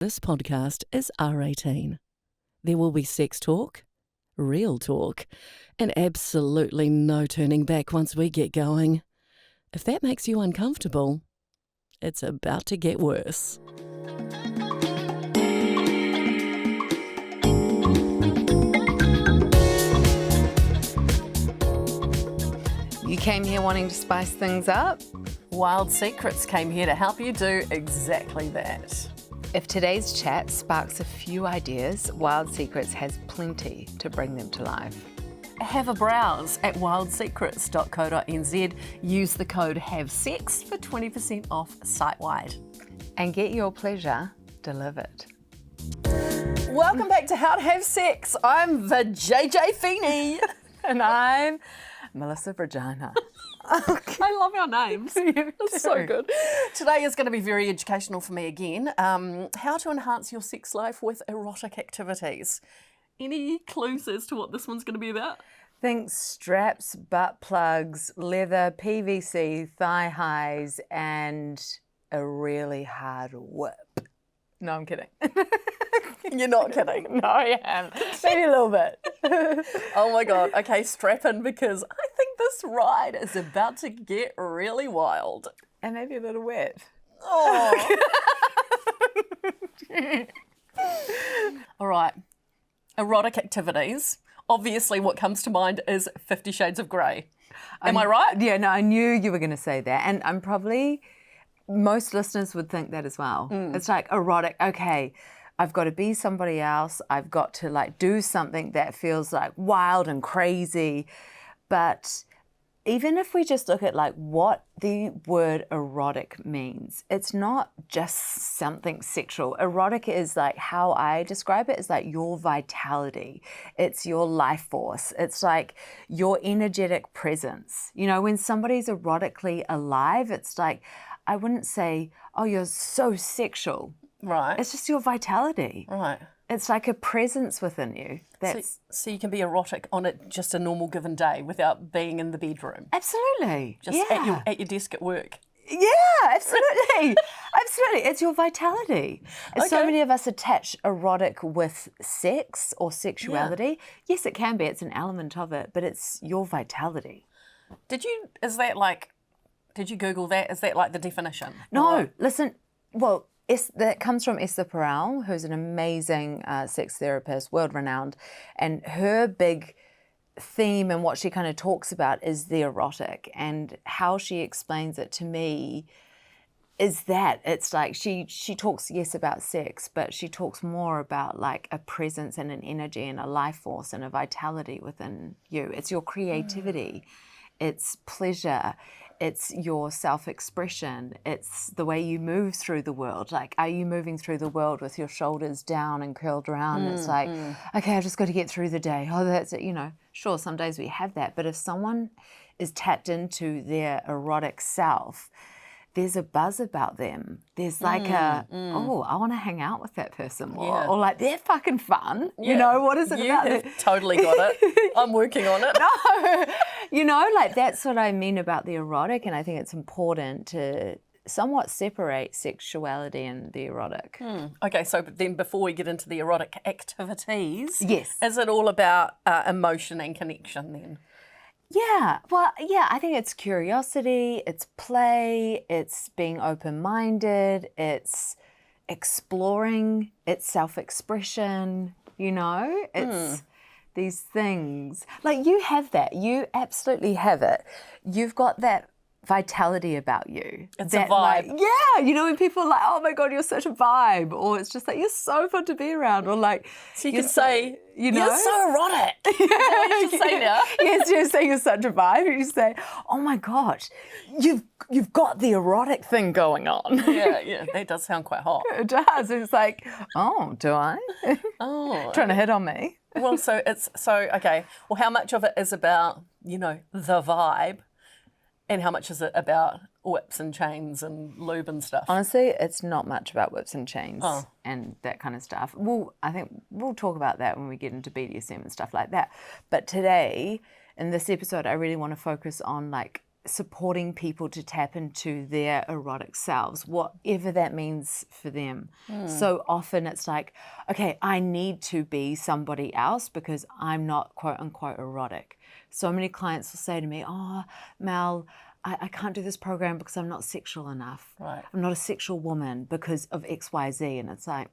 This podcast is R18. There will be sex talk, real talk, and absolutely no turning back once we get going. If that makes you uncomfortable, it's about to get worse. You came here wanting to spice things up? Wild Secrets came here to help you do exactly that. If today's chat sparks a few ideas, Wild Secrets has plenty to bring them to life. Have a browse at wildsecrets.co.nz. Use the code HAVESEX for 20% off site-wide. And get your pleasure delivered. Welcome back to How to Have Sex. I'm the JJ Feeney. And I'm Melissa Vranjes. I love our names. It's so good. Today is going to be very educational for me again. How to enhance your sex life with erotic activities. Any clues as to what this one's going to be about? Think straps, butt plugs, leather, PVC, thigh highs, and a really hard whip. No, I'm kidding. You're not kidding. No, I am. Maybe a little bit. Oh my God. Okay, strap in because I think this ride is about to get really wild. And maybe a little wet. Oh. All right. Erotic activities. Obviously, what comes to mind is 50 Shades of Grey. Am I right? Yeah, no, I knew you were going to say that. And I'm probably, most listeners would think that as well. It's like erotic, okay, I've got to be somebody else. I've got to like do something that feels like wild and crazy. But even if we just look at like what the word erotic means, it's not just something sexual. Erotic is like how I describe it is like your vitality. It's your life force. It's like your energetic presence. You know, when somebody's erotically alive, it's like, I wouldn't say, oh, you're so sexual. Right. It's just your vitality. Right. It's like a presence within you. So you can be erotic on it just a normal given day without being in the bedroom. Absolutely. Just at your desk at work. Yeah, absolutely. Absolutely. It's your vitality. And so many of us attach erotic with sex or sexuality. Yeah. Yes, it can be. It's an element of it, but it's your vitality. Did you Google that? Is that like the definition? No, listen, well, that comes from Esther Perel, who's an amazing sex therapist, world-renowned, and her big theme and what she kind of talks about is the erotic, and how she explains it to me is that it's like she talks, yes, about sex, but she talks more about like a presence and an energy and a life force and a vitality within you. It's your creativity, it's pleasure, it's your self-expression, it's the way you move through the world. Like, are you moving through the world with your shoulders down and curled around? It's like, okay, I've just got to get through the day. Oh, that's it, you know. Sure, some days we have that. But if someone is tapped into their erotic self, there's a buzz about them. There's like oh, I want to hang out with that person more. Yeah. Or like, they're fucking fun. Yeah. You know, what is it about it? You've totally got it. I'm working on it. No, you know, like that's what I mean about the erotic. And I think it's important to somewhat separate sexuality and the erotic. Okay, so then before we get into the erotic activities, yes, is it all about emotion and connection then? Yeah, well, yeah, I think it's curiosity, it's play, it's being open-minded, it's exploring, it's self-expression, you know, it's these things. Like you have that, you absolutely have it. You've got that vitality about you. It's a vibe. Like, yeah, you know, when people are like, oh my God, you're such a vibe, or it's just like, you're so fun to be around, or like... So you can say, you know, you're so erotic. Is that what you should say now? Yes, you're saying you're such a vibe. You say, oh my gosh, you've got the erotic thing going on. Yeah, that does sound quite hot. It does. It's like, oh, do I? Oh. Trying to hit on me. Well, okay. Well, how much of it is about, you know, the vibe? And how much is it about whips and chains and lube and stuff? Honestly, it's not much about whips and chains and that kind of stuff. I think we'll talk about that when we get into BDSM and stuff like that. But today, in this episode, I really want to focus on like supporting people to tap into their erotic selves, whatever that means for them. So often it's like, okay, I need to be somebody else because I'm not quote unquote erotic. So many clients will say to me, oh, Mel, I can't do this program because I'm not sexual enough. Right. I'm not a sexual woman because of X, Y, Z. And it's like,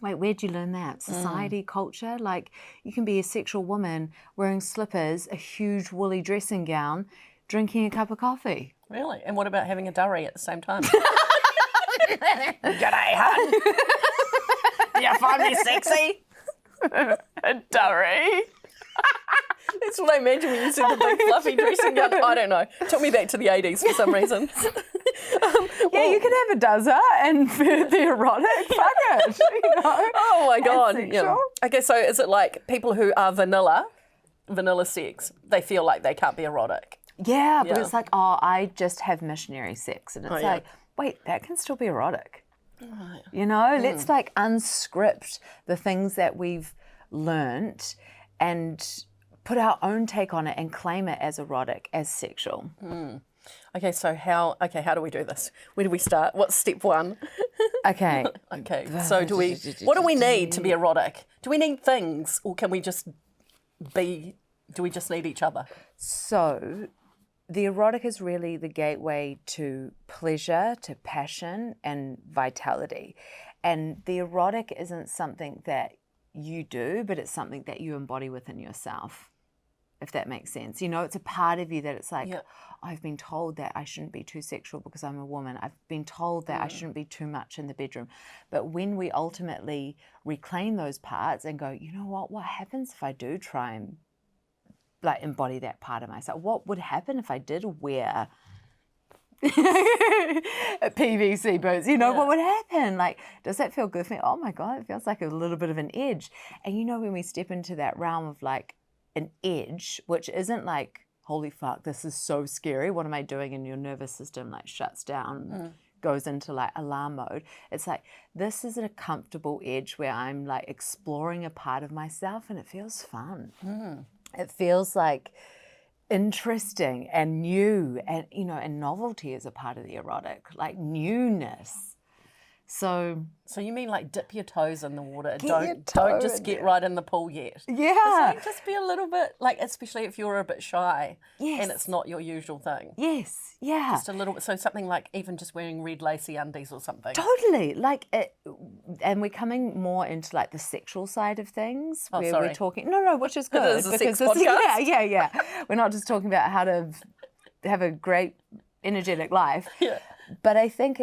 wait, where'd you learn that? Society, culture? Like, you can be a sexual woman wearing slippers, a huge woolly dressing gown, drinking a cup of coffee. Really? And what about having a durry at the same time? G'day, hun. Do you find me sexy? A durry. That's what I imagine when you see the big fluffy dressing gown. I don't know. Took me back to the 80s for some reason. Yeah, you can have a dozer and the erotic. Fuck it. You know? Oh my God. Sexual. Yeah. Okay, so is it like people who are vanilla sex, they feel like they can't be erotic? Yeah, but it's like, oh, I just have missionary sex. And it's yeah. like, wait, that can still be erotic. Right. You know, let's like unscript the things that we've learnt and put our own take on it and claim it as erotic, as sexual. Okay, so how do we do this? Where do we start? What's step one? Okay. Okay, so what do we need to be erotic? Do we need things or can we just do we just need each other? So the erotic is really the gateway to pleasure, to passion and vitality. And the erotic isn't something that you do, but it's something that you embody within yourself, if that makes sense. You know, it's a part of you that it's like, I've been told that I shouldn't be too sexual because I'm a woman. I've been told that I shouldn't be too much in the bedroom. But when we ultimately reclaim those parts and go, you know what happens if I do try and like embody that part of myself? What would happen if I did wear PVC boots? You know, what would happen? Like, does that feel good for me? Oh my God, it feels like a little bit of an edge. And you know, when we step into that realm of like an edge, which isn't like, holy fuck, this is so scary, what am I doing? And your nervous system like shuts down, goes into like alarm mode. It's like, this is a comfortable edge where I'm like exploring a part of myself and it feels fun. It feels like interesting and new, and you know, and novelty is a part of the erotic, like newness. So you mean like dip your toes in the water? Your Don't toe just in get there. right in the pool yet. Yeah. It's like just be a little bit like, especially if you're a bit shy Yes. and it's not your usual thing. Yes, yeah. Just a little bit. So something like even just wearing red lacy undies or something. Totally. Like, and we're coming more into like the sexual side of things. Oh, where sorry. we're talking, no, which is good. This is a sex this is, podcast. yeah. We're not just talking about how to have a great, energetic life. Yeah. But I think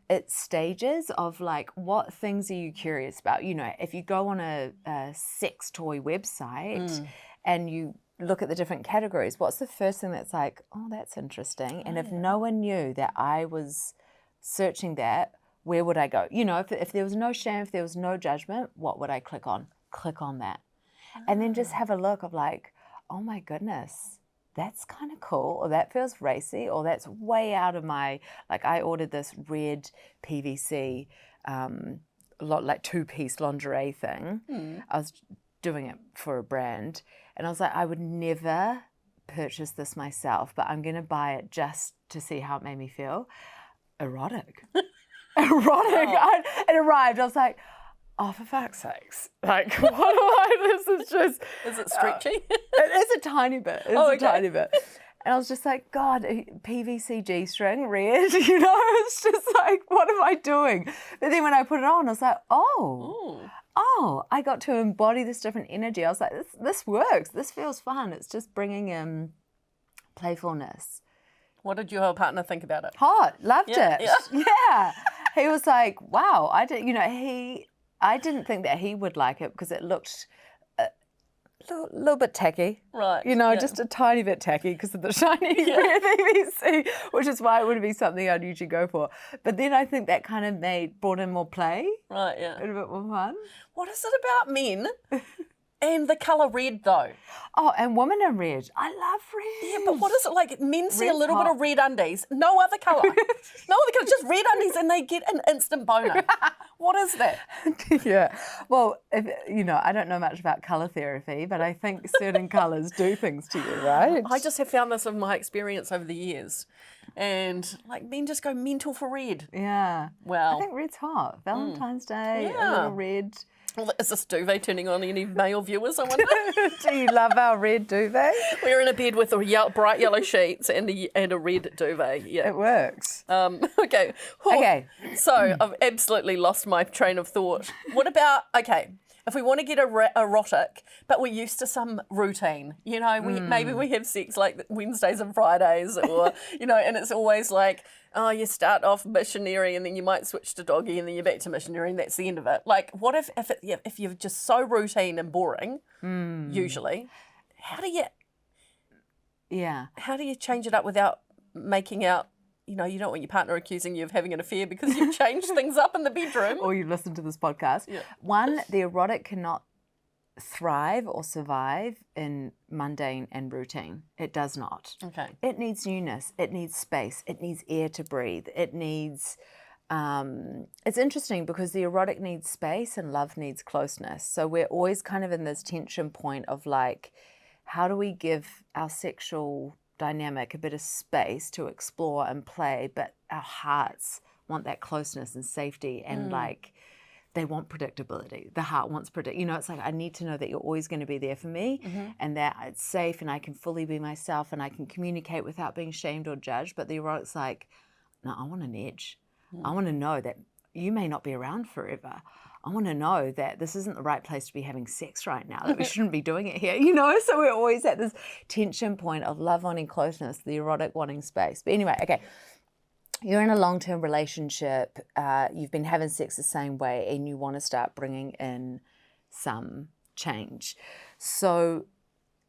it's stages of like, what things are you curious about? You know, if you go on a sex toy website and you look at the different categories, what's the first thing that's like, oh, that's interesting? And if no one knew that I was searching that, where would I go? You know, if there was no shame, if there was no judgment, what would I click on? Click on that. And then just have a look of like, oh my goodness, that's kind of cool, or that feels racy, or that's way out of my, like I ordered this red PVC, like two-piece lingerie thing. I was doing it for a brand, and I was like, I would never purchase this myself, but I'm going to buy it just to see how it made me feel. Erotic. Erotic. Oh. It arrived. I was like, oh, for fuck's sakes. Like, what am I? This is just... Is it stretchy? It is a tiny bit. It's Oh, a okay. tiny bit. And I was just like, God, PVC G-string, red, you know? It's just like, what am I doing? But then when I put it on, I was like, oh, I got to embody this different energy. I was like, this works. This feels fun. It's just bringing in playfulness. What did your partner think about it? Hot, loved Yeah, it. Yeah. He was like, wow, I didn't think that he would like it because it looked a little bit tacky. Right. You know, yeah. just a tiny bit tacky because of the shiny red PVC, which is why it wouldn't be something I'd usually go for. But then I think that kind of brought in more play Right, yeah. and a bit more fun. What is it about men And the colour red, though. Oh, and women are red. I love red. Yeah, but what is it like? Men see a Red's little hot. bit of red undies, no other colour. No other colour, just red undies, and they get an instant boner. What is that? Yeah. Well, I don't know much about colour therapy, but I think certain colours do things to you, right? I just have found this in my experience over the years. And like men just go mental for red. Yeah. Well, I think red's hot. Valentine's Day, a Yeah. little red. Well, is this duvet turning on any male viewers, I wonder? Do you love our red duvet? We're in a bed with bright yellow sheets and a red duvet. Yeah. It works. Okay. Okay. So I've absolutely lost my train of thought. What about, if we want to get erotic, but we're used to some routine, maybe we have sex like Wednesdays and Fridays or, and it's always like, oh, you start off missionary and then you might switch to doggy and then you're back to missionary and that's the end of it. Like, what if you're just so routine and boring, usually, how do you change it up without making out, you don't want your partner accusing you of having an affair because you've changed things up in the bedroom. Or you listen to this podcast. Yeah. One, the erotic cannot thrive or survive in mundane and routine. It does not. Okay. It needs newness. It needs space. It needs air to breathe. It needs... it's interesting because the erotic needs space and love needs closeness. So we're always kind of in this tension point of like, how do we give our sexual dynamic a bit of space to explore and play, but our hearts want that closeness and safety and like they want predictability. The heart wants it's like I need to know that you're always going to be there for me and that it's safe and I can fully be myself and I can communicate without being shamed or judged. But the erotic's like, no, I want an edge. I want to know that you may not be around forever. I want to know that this isn't the right place to be having sex right now, that we shouldn't be doing it here, So we're always at this tension point of love wanting closeness, the erotic wanting space. But anyway, okay, you're in a long-term relationship, you've been having sex the same way and you want to start bringing in some change. So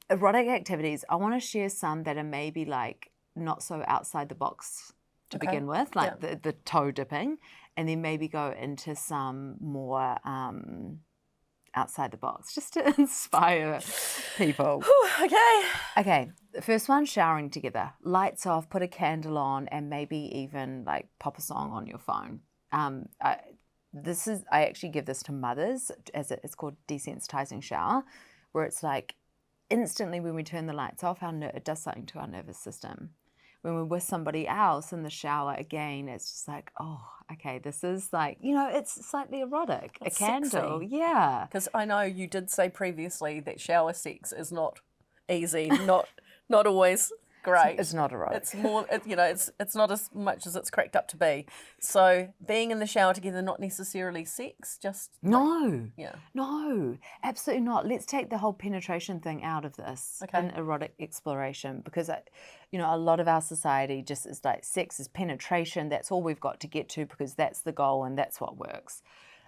erotic activities, I want to share some that are maybe like not so outside the box to begin with, like the toe dipping, and then maybe go into some more outside the box, just to inspire people. Okay, the first one, showering together. Lights off, put a candle on, and maybe even like pop a song on your phone. I actually give this to mothers, it's called desensitizing shower, where it's like instantly when we turn the lights off, it does something to our nervous system. When we're with somebody else in the shower, again, it's just like, oh, okay, this is like, it's slightly erotic. It's a candle, sexy. yeah. Because I know you did say previously that shower sex is not easy, not always great. It's not erotic. It's more, it's not as much as it's cracked up to be. So being in the shower together, not necessarily sex, just... No, yeah. No, absolutely not. Let's take the whole penetration thing out of this in erotic exploration because, a lot of our society just is like sex is penetration. That's all we've got to get to because that's the goal and that's what works.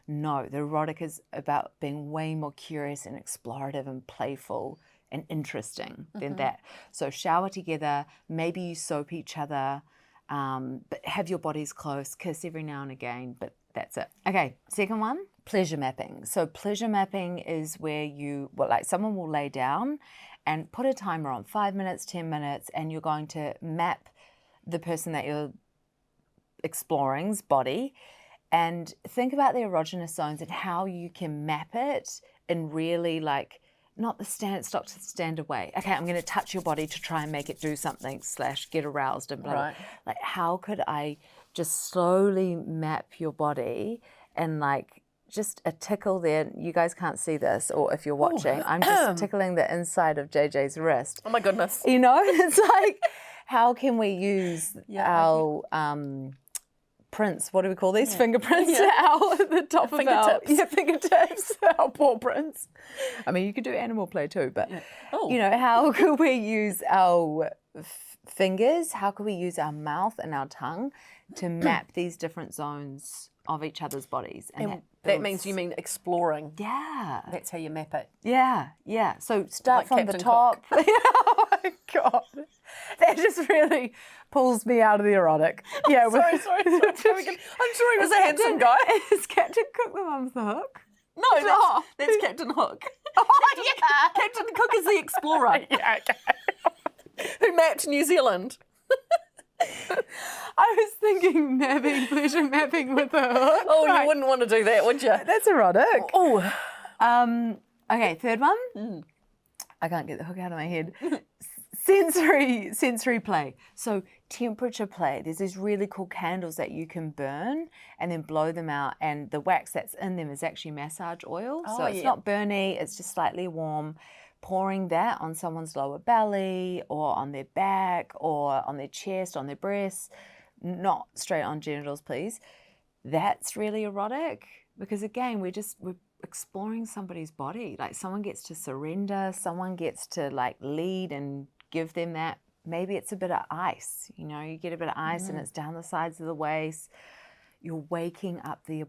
No, the erotic is about being way more curious and explorative and playful and interesting than that. So shower together, maybe you soap each other, but have your bodies close, kiss every now and again, but that's it. Okay, second one, pleasure mapping. So pleasure mapping is where someone will lay down and put a timer on, 5 minutes, 10 minutes, and you're going to map the person that you're exploring's body and think about the erogenous zones and how you can map it in really like, not the standard way. Okay, I'm going to touch your body to try and make it do something / get aroused and blah, blah. Like, how could I just slowly map your body and like just a tickle there. You guys can't see this, or if you're watching, I'm just tickling the inside of JJ's wrist. Oh my goodness. It's like, how can we use our... prints, what do we call these? Fingerprints out at the top of our fingertips, our paw prints. I mean, you could do animal play too, but how could we use our fingers? How could we use our mouth and our tongue to map these different zones of each other's bodies? And that means you mean exploring. Yeah. That's how you map it. Yeah. So start from Captain the top. Oh my God. That just really pulls me out of the erotic. Yeah. Sorry. I'm sure he was a handsome guy. Is Captain Cook the mum's the hook? No, that's Captain Hook. Oh, yeah. Captain Cook is the explorer. Yeah, okay. Who mapped New Zealand. I was thinking pleasure mapping with a hook. Oh, you wouldn't want to do that, would you? That's erotic. Oh. Okay, third one. I can't get the hook out of my head. Sensory play. So temperature play. There's these really cool candles that you can burn and then blow them out, and the wax that's in them is actually massage oil. So it's not burny, it's just slightly warm. Pouring that on someone's lower belly or on their back or on their chest, on their breasts, not straight on genitals, please. That's really erotic because, again, we're exploring somebody's body. Like, someone gets to surrender, someone gets to like lead and give them that. Maybe it's a bit of ice, you get a bit of ice and it's down the sides of the waist. You're waking up the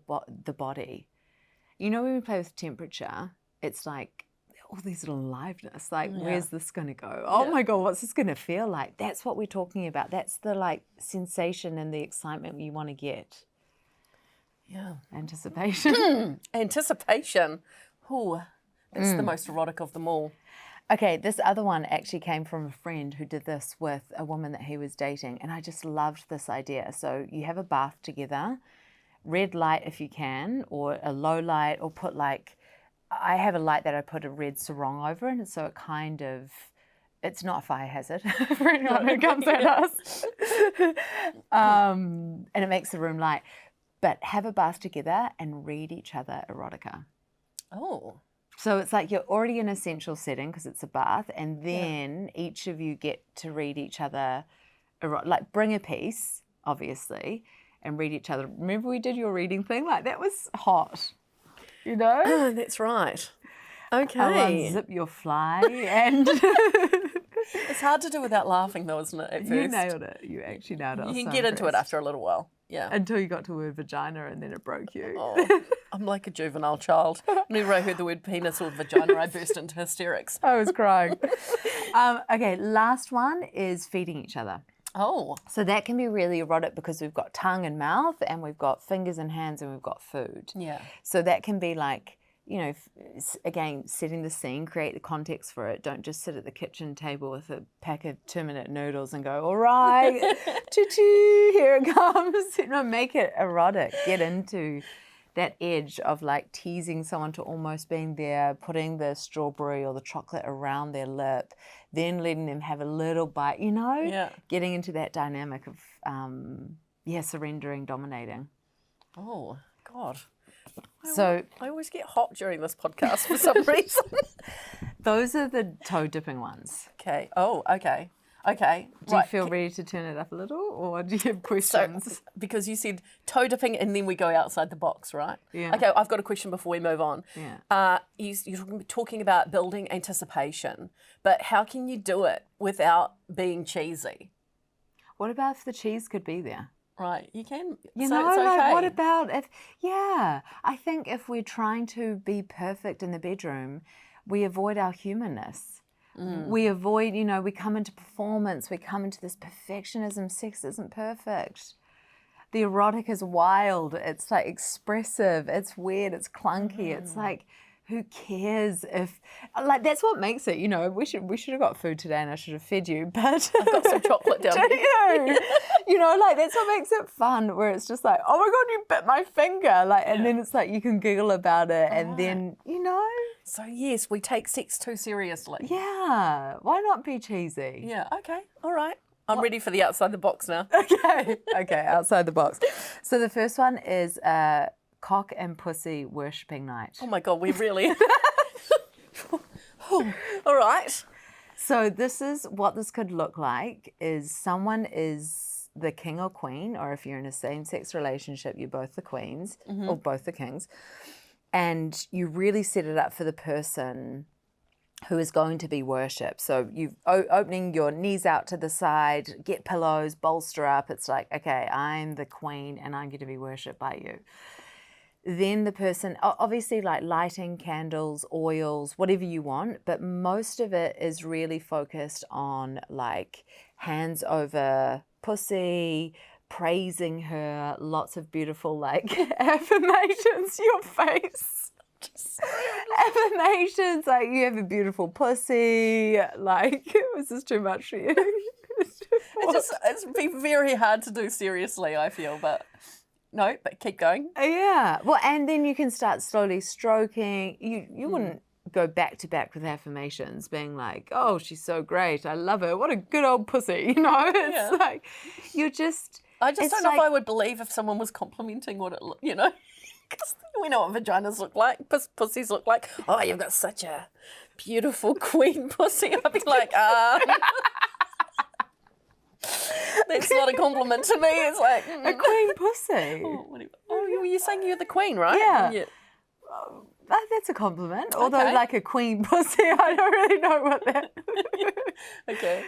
body. When we play with temperature, it's like all these little aliveness, like where's this going to go? Oh my God, what's this going to feel like? That's what we're talking about. That's the like sensation and the excitement you want to get. Yeah. Anticipation. Anticipation. Ooh, that's the most erotic of them all. Okay, this other one actually came from a friend who did this with a woman that he was dating, and I just loved this idea. So you have a bath together, red light if you can, or a low light, or put like, I have a light that I put a red sarong over, and so it's not a fire hazard for anyone who comes at us. And it makes the room light. But have a bath together and read each other erotica. Oh. So it's like you're already in a sensual setting because it's a bath, and then each of you get to read each other, like bring a piece, obviously, and read each other. Remember we did your reading thing? Like, that was hot, That's right. Okay. I'll unzip your fly and... It's hard to do without laughing though, isn't it, at first? You nailed it. You actually nailed it. You can get into it after a little while. Yeah. Until you got to the word vagina and then it broke you. Oh, I'm like a juvenile child. Whenever I heard the word penis or vagina, I burst into hysterics. I was crying. Okay, last one is feeding each other. Oh. So that can be really erotic because we've got tongue and mouth and we've got fingers and hands and we've got food. Yeah. So that can be like, again, setting the scene, create the context for it. Don't just sit at the kitchen table with a pack of 2-minute noodles and go, all right, choo-choo, here it comes. Make it erotic. Get into that edge of like teasing someone to almost being there, putting the strawberry or the chocolate around their lip, then letting them have a little bite, getting into that dynamic of, surrendering, dominating. Oh, God. So I always get hot during this podcast for some reason. Those are the toe dipping ones. Okay. Oh, okay. Okay. Do you feel ready to turn it up a little, or do you have questions? So, because you said toe dipping and then we go outside the box, right? Yeah. Okay, I've got a question before we move on. Yeah. You're talking about building anticipation, but how can you do it without being cheesy? What about if the cheese could be there? Right, you can. It's okay. like, what about if, I think if we're trying to be perfect in the bedroom, we avoid our humanness. We avoid, we come into performance, we come into this perfectionism. Sex isn't perfect. The erotic is wild, it's like expressive, it's weird, it's clunky, it's like, who cares if, like, that's what makes it, we should have got food today and I should have fed you, but I've got some chocolate down here. Like, that's what makes it fun, where it's just like, oh my God, you bit my finger, like, and then it's like you can giggle about it, and then, So yes, we take sex too seriously. Yeah, why not be cheesy? Yeah, okay, all right. I'm ready for the outside the box now. Okay, outside the box. So the first one is cock and pussy worshipping night. Oh my God, we really... All right. So this is what this could look like, is someone is the king or queen, or if you're in a same-sex relationship, you're both the queens, or both the kings, and you really set it up for the person who is going to be worshipped. So you've opening your knees out to the side, get pillows, bolster up. It's like, okay, I'm the queen and I'm going to be worshipped by you. Then the person, obviously, like lighting candles, oils, whatever you want, but most of it is really focused on like hands over pussy, praising her, lots of beautiful like affirmations, your face. Just affirmations like you have a beautiful pussy. Like, was this too much for you? It's been very hard to do seriously, I feel, but no, but keep going. Yeah. Well, and then you can start slowly stroking. You wouldn't go back to back with affirmations being like, oh, she's so great. I love her. What a good old pussy. You know, it's like, you're just. I just don't know if I would believe if someone was complimenting what it looked, you know, because we know what vaginas look like, pussies look like. Oh, you've got such a beautiful queen pussy. I'd be like, that's not a compliment to me. It's like a queen pussy. Oh, you're saying you're the queen, right? Yeah. That's a compliment. Although, like a queen pussy, I don't really know what that. Okay.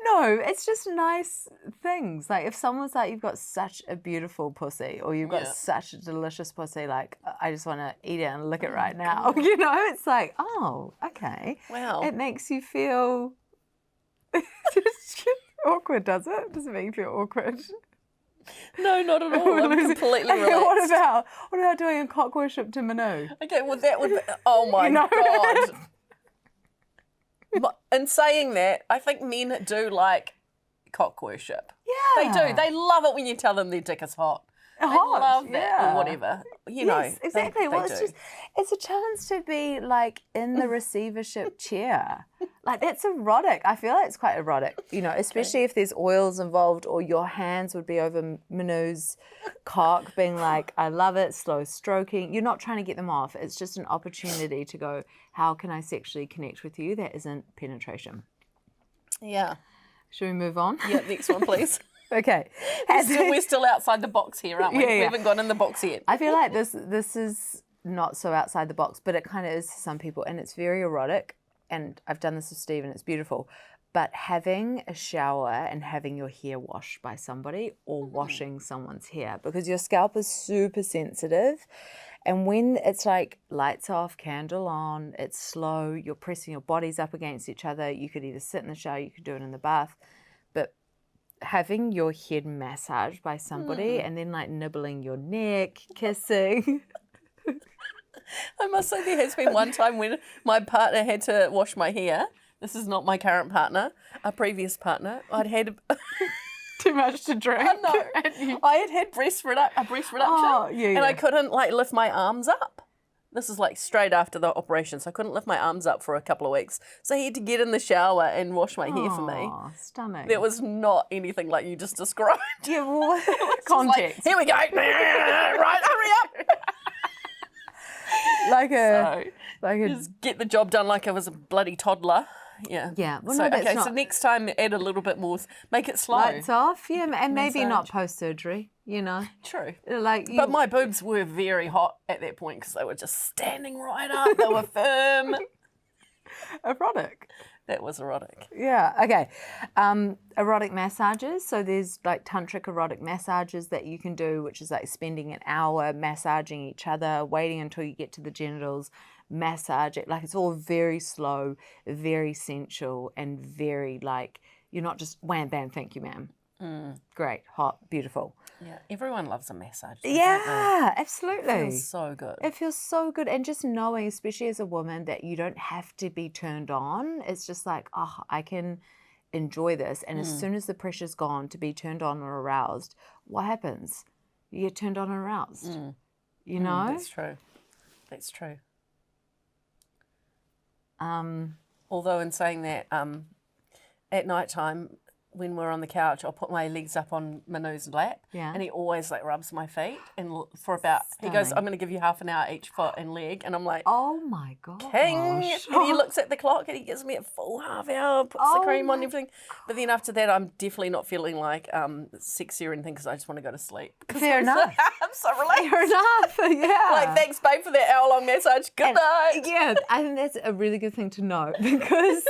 No, it's just nice things. Like if someone's like, "You've got such a beautiful pussy," or "You've got such a delicious pussy," like I just want to eat it and lick it right now. You know, it's like, oh, okay. Wow. It makes you feel awkward, does it? Does it make you feel awkward? No, not at all. I'm completely relaxed. What about doing a cock worship to Manu? Okay, well that would be, oh my God. In saying that, I think men do like cock worship. Yeah. They do. They love it when you tell them their dick is hot. They love that or whatever. You know. Yes, exactly. They Well, it's a chance to be like in the receivership chair. Like that's erotic. I feel like it's quite erotic, you know, especially if there's oils involved or your hands would be over Manu's cock being like, I love it, slow stroking. You're not trying to get them off. It's just an opportunity to go, how can I sexually connect with you that isn't penetration? Yeah. Should we move on? Yeah, next one, please. Okay. We're still outside the box here, aren't we? Yeah, yeah. We haven't gone in the box yet. I feel like this is not so outside the box, but it kind of is to some people, and it's very erotic. And I've done this with Steve, and it's beautiful. But having a shower and having your hair washed by somebody or washing someone's hair, because your scalp is super sensitive. And when it's like lights off, candle on, it's slow, you're pressing your bodies up against each other. You could either sit in the shower, you could do it in the bath. But having your head massaged by somebody and then like nibbling your neck, kissing. I must say there has been one time when my partner had to wash my hair. This is not my current partner, a previous partner. I'd had too much to drink. No, I had breast reduction, and I couldn't like lift my arms up. This is like straight after the operation, so I couldn't lift my arms up for a couple of weeks. So he had to get in the shower and wash my hair for me. Stunning. That was not anything like you just described. Yeah, well, context. Like, here we go. Right, hurry up. Just get the job done like I was a bloody toddler. Yeah. Yeah. Well, so, no, that's so next time add a little bit more, make it slow. Lights off, yeah, and maybe not post-surgery, you know. True. But my boobs were very hot at that point because they were just standing right up. They were firm. Erotic. That was erotic. Yeah, okay. Erotic massages. So there's like tantric erotic massages that you can do, which is like spending an hour massaging each other, waiting until you get to the genitals, massage it. Like it's all very slow, very sensual, and very like, you're not just wham, bam, thank you, ma'am. Great, hot, beautiful. Yeah, everyone loves a massage. Yeah, absolutely. It feels so good. It feels so good. And just knowing, especially as a woman, that you don't have to be turned on. It's just like, oh, I can enjoy this. And as soon as the pressure's gone to be turned on or aroused, what happens? You get turned on and aroused. You know? That's true. That's true. Although in saying that, at night time, when we're on the couch, I'll put my legs up on Manu's lap, and he always like rubs my feet, and for about he goes, I'm going to give you half an hour each foot and leg, and I'm like, oh my god, king! And he looks at the clock and he gives me a full half hour, puts the cream on and everything. But then after that, I'm definitely not feeling like sexy or anything because I just want to go to sleep. Fair enough. I'm so relaxed. Fair enough. Yeah. Like thanks, babe, for that hour-long massage. Good night. Yeah, I think that's a really good thing to know because.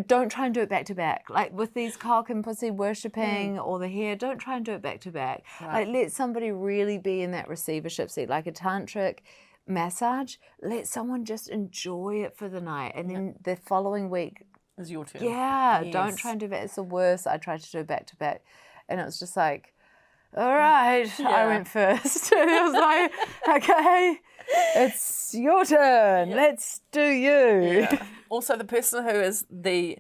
Don't try and do it back to back. Like with these cock and pussy worshipping or the hair, don't try and do it back to back. Like let somebody really be in that receivership seat. Like a tantric massage, let someone just enjoy it for the night. And then the following week is your turn. Yeah, Yes. don't try and do that. It's the worst. I tried to do it back to back. And it was just like, all right, I went first. And it was like, okay, It's your turn. Let's do you. Yeah. Also, the person who is the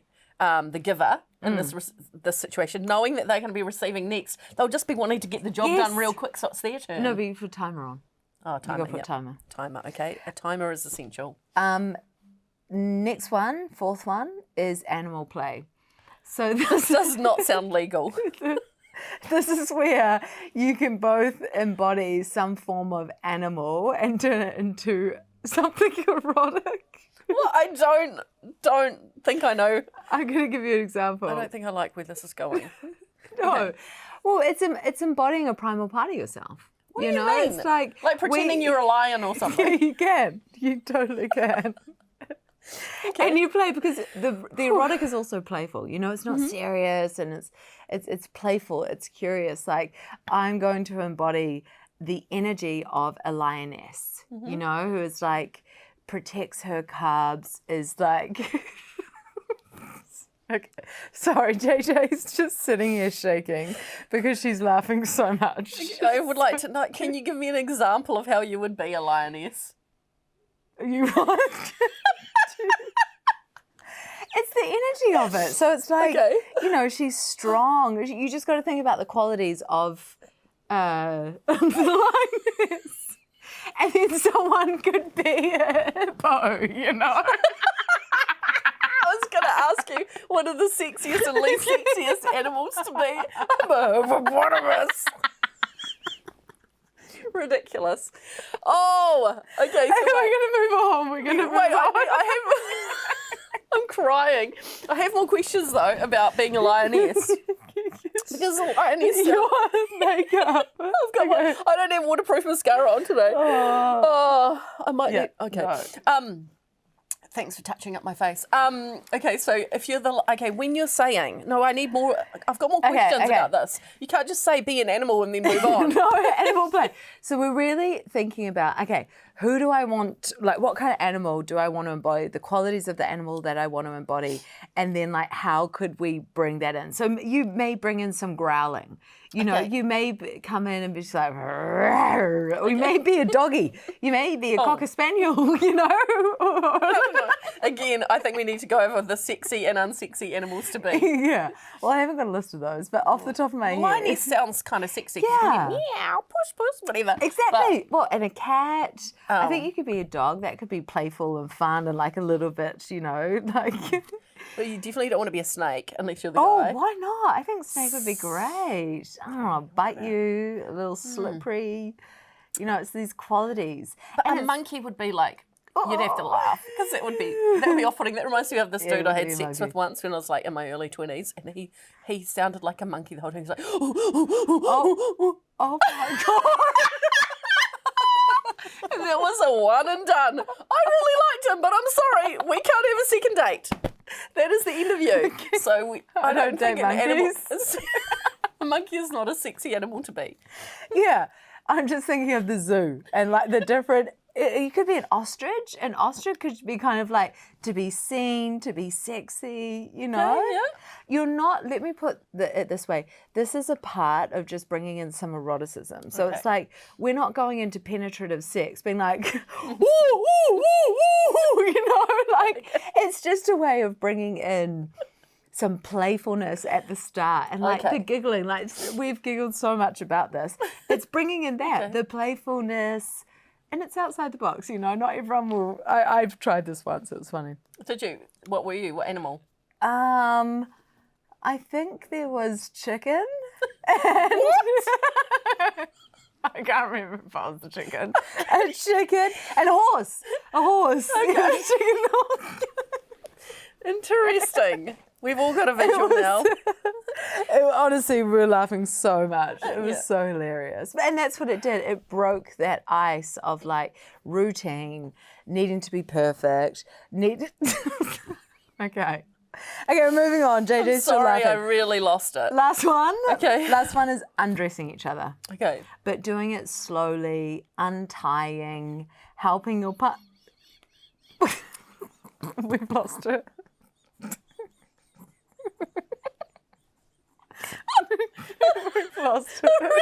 giver in this situation, knowing that they're going to be receiving next, they'll just be wanting to get the job done real quick, so it's their turn. No, but you put timer on. Oh, timer. You got to put timer. Timer. Okay, a timer is essential. Next one, fourth one, is animal play. So this Does not sound legal. This is where you can both embody some form of animal and turn it into something erotic. Well, I don't think I know. I'm going to give you an example. I don't think I like where this is going. No. Okay. Well, it's embodying a primal part of yourself. What do you mean? It's like pretending you're a lion or something. Yeah, you can. You totally can. Okay. And you play because the erotic is also playful. You know, it's not serious and it's playful. It's curious. Like I'm going to embody the energy of a lioness. You know, who is like protects her cubs. Is like. Okay. Sorry, JJ's just sitting here shaking because she's laughing so much. I would like to know. Can you give me an example of how you would be a lioness? You want? It's the energy of it. So it's like, you know, she's strong. You just got to think about the qualities of the lioness. And then someone could be a hippo, you know? I was going to ask you, what are the sexiest and least sexiest animals to be? I'm a hippopotamus. Ridiculous. Oh, okay. So we're going to move on. We're going to move on. I'm crying. I have more questions, though, about being a lioness. Because a lioness... Your makeup. I don't have waterproof mascara on today. I might need... Okay. No. Thanks for touching up my face. Okay, so if you're when you're saying, no, I need more, I've got more questions about this. You can't just say be an animal and then move on. No, animal play. So we're really thinking about, who do I want, like what kind of animal do I want to embody, the qualities of the animal that I want to embody, and then like how could we bring that in? So you may bring in some growling. You know, you may come in and be just like, or you may be a doggy. You may be a cocker spaniel, you know. Again, I think we need to go over the sexy and unsexy animals to be. Yeah. Well, I haven't got a list of those, but off the top of my head. Lioness sounds kind of sexy. Yeah. Meow, push, whatever. Exactly. Well, and a cat. I think you could be a dog. That could be playful and fun and like a little bit, you know, like... But you definitely don't want to be a snake unless you're the guy. Oh, why not? I think snake would be great. I don't know, bite you, a little slippery. You know, it's these qualities. But a monkey would be like, you'd have to laugh because that would be off-putting. That reminds me of this dude I had sex with once when I was like in my early 20s, and he sounded like a monkey the whole time. He's like, oh my God. And that was a one and done. I really liked him, but I'm sorry, we can't have a second date. That is the end of you. Okay. So I don't think an animal. A monkey is not a sexy animal to be. Yeah, I'm just thinking of the zoo and like the different. You could be an ostrich. An ostrich could be kind of like to be seen, to be sexy, you know? Okay, yeah. You're not, let me put it this way. This is a part of just bringing in some eroticism. So it's like, we're not going into penetrative sex, being like, ooh, ooh, ooh, ooh, you know? Like, it's just a way of bringing in some playfulness at the start and like the giggling. Like, we've giggled so much about this. It's bringing in that, the playfulness. And it's outside the box, you know. Not everyone will. I've tried this once. It was funny. Did you? What were you? What animal? I think there was chicken. And I can't remember if I was the chicken. A chicken and a horse. A horse. Okay. Yeah, chicken and horse. Interesting. We've all got a visual now. Honestly, we were laughing so much. It was so hilarious. And that's what it did. It broke that ice of like routine, needing to be perfect. Okay, we're moving on. JJ's still laughing. I really lost it. Last one. Okay. Last one is undressing each other. Okay. But doing it slowly, untying, helping your partner. We've lost it. We've lost it.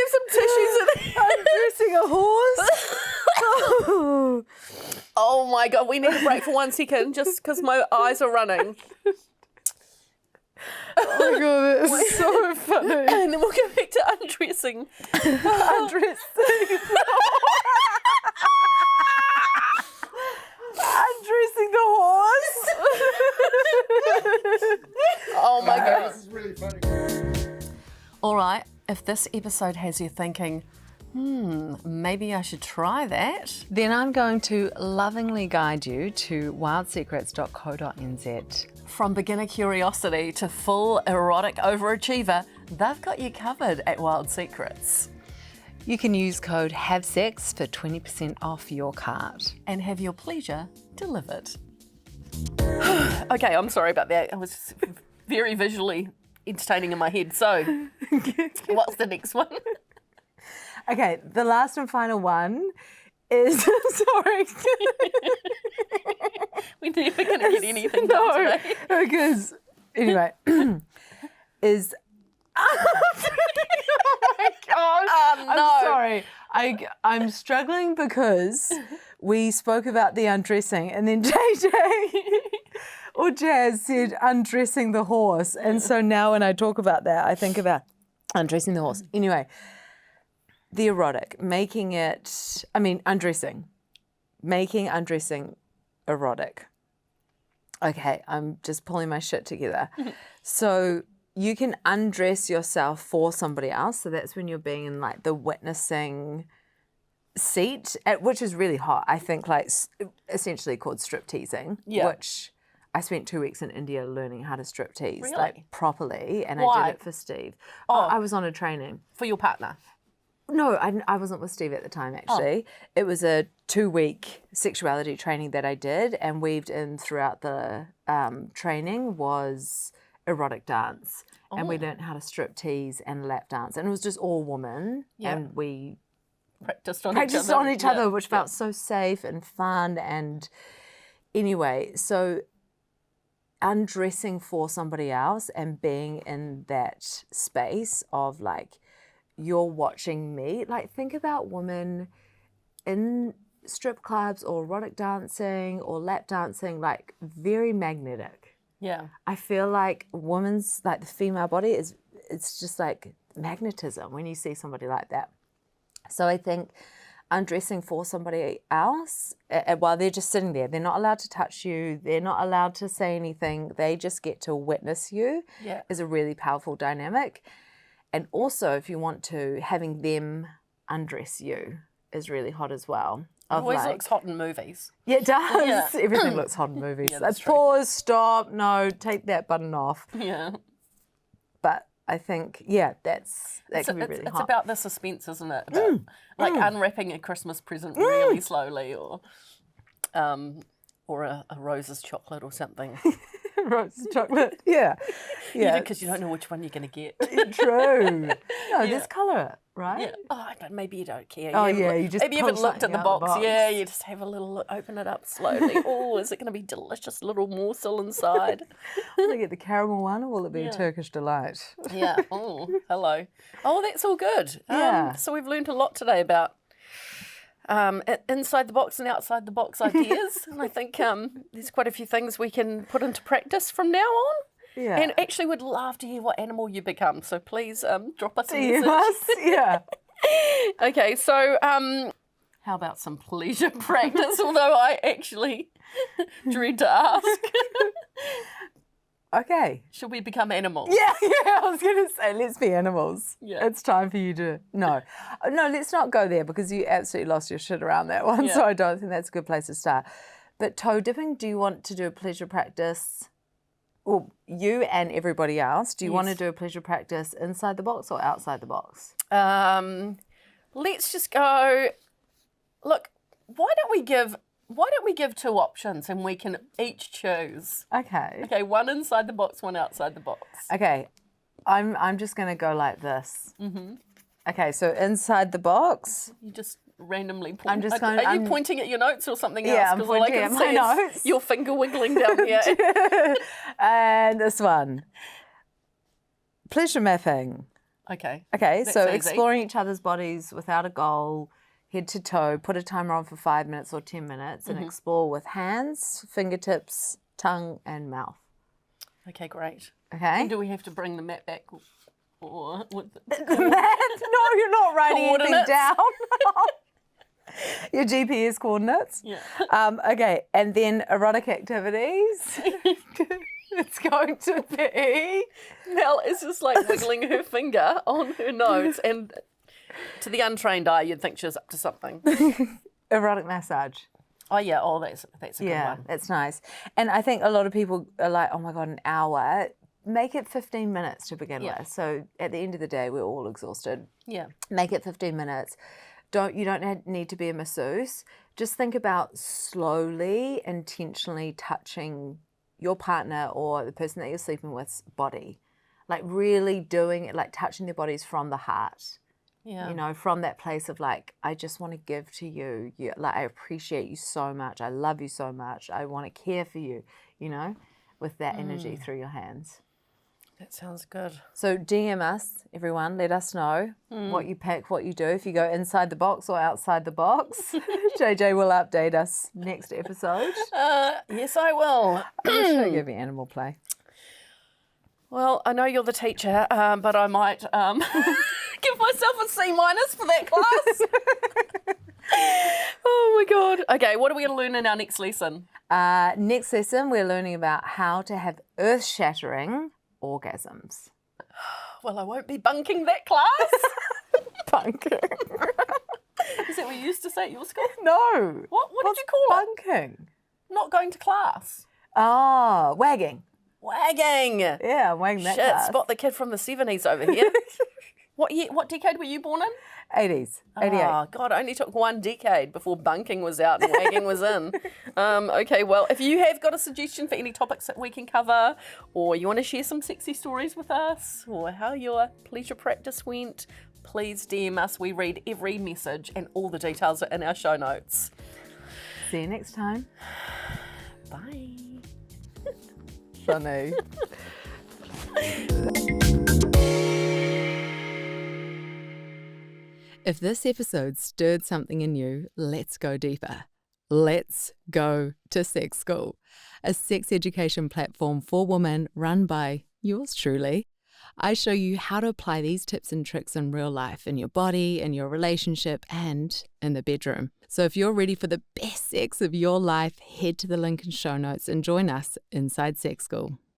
leave some tissues in there. Undressing a horse. Oh my God, we need a break for 1 second just because my eyes are running. Oh my God, that's so funny. And then we'll go back to undressing. Undressing the horse. Oh my God. This is really funny. All right, if this episode has you thinking, maybe I should try that. Then I'm going to lovingly guide you to wildsecrets.co.nz. From beginner curiosity to full erotic overachiever, they've got you covered at Wild Secrets. You can use code HAVESEX for 20% off your cart. And have your pleasure delivered. Okay, I'm sorry about that. I was very visually entertaining in my head. So, what's the next one? Okay, the last and final one is sorry. We're never going to get anything done today. Because anyway, is oh my God. No. I'm sorry. I'm struggling because we spoke about the undressing and then JJ or Jazz said undressing the horse. And so now when I talk about that, I think about undressing the horse. Anyway, the erotic, undressing. Making undressing erotic. Okay, I'm just pulling my shit together. So you can undress yourself for somebody else. So that's when you're being in like the witnessing seat, which is really hot. I think like essentially called strip teasing, which I spent 2 weeks in India learning how to strip tease like properly, and Why? I did it for Steve. I was on a training. For your partner? No, I wasn't with Steve at the time, actually. It was a 2-week sexuality training that I did, and weaved in throughout the training was erotic dance. And we learned how to strip tease and lap dance. And it was just all women, and we Practiced on each other, which felt so safe and fun. And anyway, so undressing for somebody else and being in that space of like, you're watching me. Like, think about women in strip clubs or erotic dancing or lap dancing, like very magnetic. Yeah. I feel like women's, like the female body it's just like magnetism when you see somebody like that. So I think undressing for somebody else while they're just sitting there, they're not allowed to touch you, they're not allowed to say anything, they just get to witness you is a really powerful dynamic. And also, if you want to, having them undress you is really hot as well. It always looks hot in movies. Yeah, it does. Yeah. Everything looks hot in movies. Yeah, Like, that's true. pause, stop, no, take that button off. Yeah. But I think, that can be really It's hot. about the suspense, isn't it? About, like unwrapping a Christmas present really slowly, or a Rose's chocolate or something. Roast chocolate. Yeah. Because you don't know which one you're going to get. True. No, just colour it, right? Yeah. Oh, but maybe you don't care. You just Maybe you haven't pull looked at something the out of the box. box. Yeah, you just have a little look, open it up slowly. Oh, is it going to be delicious little morsel inside? Will I get the caramel one or will it be a Turkish delight? Yeah. Oh, hello. Oh, that's all good. Yeah. So we've learned a lot today about inside the box and outside the box ideas. And I think there's quite a few things we can put into practice from now on. Yeah. And actually would love to hear what animal you become. So please drop us a You message. must, yeah. Okay, so how about some pleasure practice? Although I actually dread to ask. Okay. Should we become animals? Yeah, I was going to say, let's be animals. Yeah. It's time for you to... No, let's not go there because you absolutely lost your shit around that one, so I don't think that's a good place to start. But toe dipping, do you want to do a pleasure practice? Well, you and everybody else, do you want to do a pleasure practice inside the box or outside the box? Let's just go. Look, why don't we give 2 options and we can each choose? Okay. Okay, one inside the box, one outside the box. Okay, I'm just going to go like this. Mm-hmm. Okay, so inside the box. You just randomly point. I'm just going. Are you pointing at your notes or something else? Yeah, I'm 'Cause all I pointing can at see my is notes. your finger wiggling down here. And this one. Pleasure mapping. Okay. Okay, That's so easy. exploring each other's bodies without a goal, head to toe, put a timer on for 5 minutes or 10 minutes and explore with hands, fingertips, tongue, and mouth. Okay, great. Okay? And do we have to bring the map back? Or with No, you're not writing anything Coordinates? down. Your GPS coordinates. Yeah. Okay, and then erotic activities. It's going to be Mel is just like wiggling her finger on her nose, and to the untrained eye, you'd think she was up to something. erotic massage. Oh yeah, that's a good Yeah, one. that's nice. And I think a lot of people are like, oh my God, an hour. Make it 15 minutes to begin Yeah. with. So at the end of the day, we're all exhausted. Yeah. Make it 15 minutes. You don't need to be a masseuse. Just think about slowly, intentionally touching your partner or the person that you're sleeping with's body. Like really doing it, like touching their bodies from the heart. Yeah. You know, from that place of like, I just want to give to you. Like, I appreciate you so much. I love you so much. I want to care for you, you know, with that energy through your hands. That sounds good. So DM us, everyone. Let us know what you pick, what you do. If you go inside the box or outside the box. JJ will update us next episode. Yes, I will. I'm sure you'll be animal play. Well, I know you're the teacher, but I might give myself a C- for that class. Oh my God. Okay, what are we going to learn in our next lesson? Next lesson, we're learning about how to have earth-shattering orgasms. Well, I won't be bunking that class. Bunking. Is that what you used to say at your school? No. What What's did you call it? bunking? Not going to class. Oh, wagging. Wagging. Yeah, I'm wagging that Shit, class. spot the kid from the 70s over here. What decade were you born in? 80s. 88. Oh, God, it only took one decade before bunking was out and wagging was in. Okay, well, if you have got a suggestion for any topics that we can cover, or you want to share some sexy stories with us, or how your pleasure practice went, please DM us. We read every message and all the details are in our show notes. See you next time. Bye. Funny. If this episode stirred something in you, let's go deeper. Let's go to Sex School, a sex education platform for women run by yours truly. I show you how to apply these tips and tricks in real life, in your body, in your relationship, and in the bedroom. So if you're ready for the best sex of your life, head to the link in show notes and join us inside Sex School.